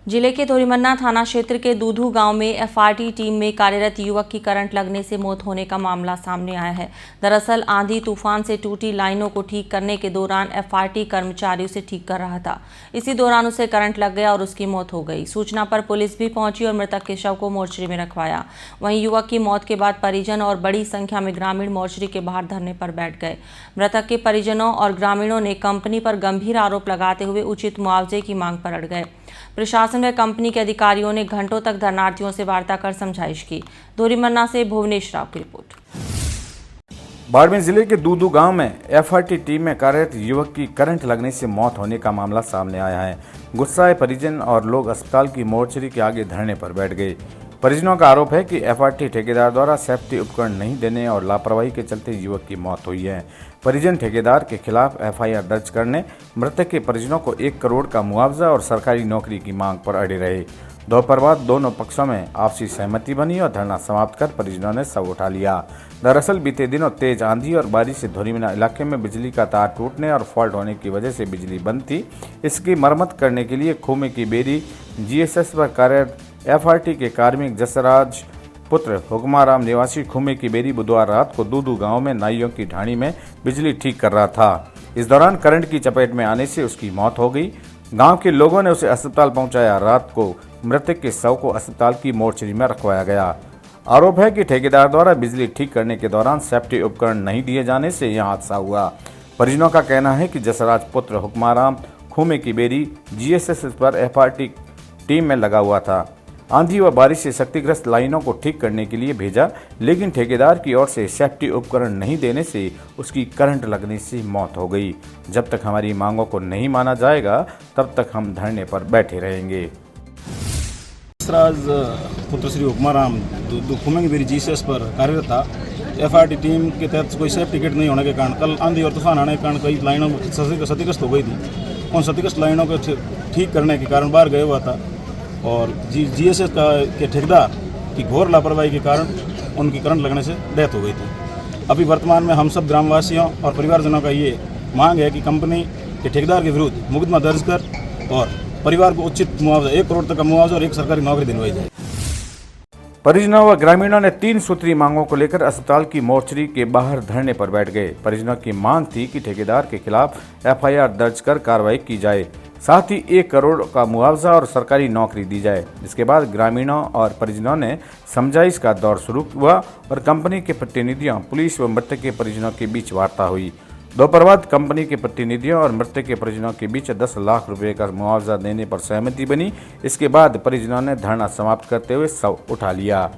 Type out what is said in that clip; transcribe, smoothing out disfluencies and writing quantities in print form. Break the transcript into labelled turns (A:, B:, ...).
A: जिले के धोरीमन्ना थाना क्षेत्र के दूधू गांव में एफआरटी टीम में कार्यरत युवक की करंट लगने से मौत होने का मामला सामने आया है। दरअसल आंधी तूफान से टूटी लाइनों को ठीक करने के दौरान एफआरटी कर्मचारी उसे ठीक कर रहा था। इसी दौरान उसे करंट लग गया और उसकी मौत हो गई। सूचना पर पुलिस भी पहुंची और मृतक के शव को मोर्चरी में रखवाया। वहीं युवक की मौत के बाद परिजन और बड़ी संख्या में ग्रामीण मोर्चरी के बाहर धरने पर बैठ गए। मृतक के परिजनों और ग्रामीणों ने कंपनी पर गंभीर आरोप लगाते हुए उचित मुआवजे की मांग पर अड़ गए। प्रशासन व कंपनी के अधिकारियों ने घंटों तक धरनार्थियों से वार्ता कर समझाइश की। धोरीमन्ना से भुवनेश राव की रिपोर्ट।
B: बाड़मेर जिले के दूधू गांव में एफआरटी टीम में कार्यरत युवक की करंट लगने से मौत होने का मामला सामने आया है। गुस्साए परिजन और लोग अस्पताल की मोर्चरी के आगे धरने पर बैठ गए। परिजनों का आरोप है कि एफआरटी ठेकेदार द्वारा सेफ्टी उपकरण नहीं देने और लापरवाही के चलते युवक की मौत हुई है। परिजन ठेकेदार के खिलाफ एफआईआर दर्ज करने, मृतक के परिजनों को 1 करोड़ का मुआवजा और सरकारी नौकरी की मांग पर अड़े रहे। दोपहर बाद दोनों पक्षों में आपसी सहमति बनी और धरना समाप्त कर परिजनों ने शव उठा लिया। दरअसल बीते दिनों तेज आंधी और बारिश से धोरीमन्ना इलाके में बिजली का तार टूटने और फॉल्ट होने की वजह से बिजली बंद थी। इसकी मरम्मत करने के लिए खूमे की बेरी जीएसएस पर कार्यरत एफआरटी के कार्मिक जसराज पुत्र हुक्माराम निवासी खूमे की बेरी बुधवार रात को दूधू गांव में नाइयों की ढाणी में बिजली ठीक कर रहा था। इस दौरान करंट की चपेट में आने से उसकी मौत हो गई। गांव के लोगों ने उसे अस्पताल पहुंचाया। रात को मृतक के शव को अस्पताल की मोर्चरी में रखवाया गया। आरोप है कि ठेकेदार द्वारा बिजली ठीक करने के दौरान सेफ्टी उपकरण नहीं दिए जाने से यह हादसा हुआ। परिजनों का कहना है कि जसराज पुत्र हुक्माराम खूमे की बेरी जीएसएस पर एफआरटी टीम में लगा हुआ था। आंधी व बारिश से क्षतिग्रस्त लाइनों को ठीक करने के लिए भेजा, लेकिन ठेकेदार की ओर से सेफ्टी उपकरण नहीं देने से उसकी करंट लगने से मौत हो गई। जब तक हमारी मांगों को नहीं माना जाएगा तब तक हम धरने पर बैठे रहेंगे।
C: जसराज पुत्र श्री हुक्माराम खूमे की बेरी जीएसएस पर कार्यरत था। एफआरटी टीम के तहत कोई सेफ्टी किट नहीं होने के कारण कल आंधी और तूफान आने के कारण कई लाइनों क्षतिग्रस्त हो गई थी। उन क्षतिग्रस्त लाइनों को ठीक करने के कारण बाहर गया हुआ था और जीएसएस के ठेकेदार की घोर लापरवाही के कारण उनकी करंट लगने से डेथ हो गई थी। अभी वर्तमान में हम सब ग्रामवासियों और परिवारजनों का ये मांग है कि कंपनी के ठेकेदार के विरुद्ध मुकदमा दर्ज कर और परिवार को उचित मुआवजा 1 करोड़ तक का मुआवजा और 1 सरकारी नौकरी दिलवाई जाए।
B: परिजनों व ग्रामीणों ने 3 सूत्री मांगों को लेकर अस्पताल की मोर्चरी के बाहर धरने पर बैठ गए। परिजनों की मांग थी कि ठेकेदार के खिलाफ एफआईआर दर्ज कर कार्रवाई की जाए, साथ ही 1 करोड़ का मुआवजा और सरकारी नौकरी दी जाए। इसके बाद ग्रामीणों और परिजनों ने समझाइश का दौर शुरू हुआ और कंपनी के प्रतिनिधियों, पुलिस व मृतक के परिजनों के बीच वार्ता हुई। दोपहर बाद कंपनी के प्रतिनिधियों और मृतक के परिजनों के बीच 10 लाख रुपए का मुआवजा देने पर सहमति बनी। इसके बाद परिजनों ने धरना समाप्त करते हुए शव उठा लिया।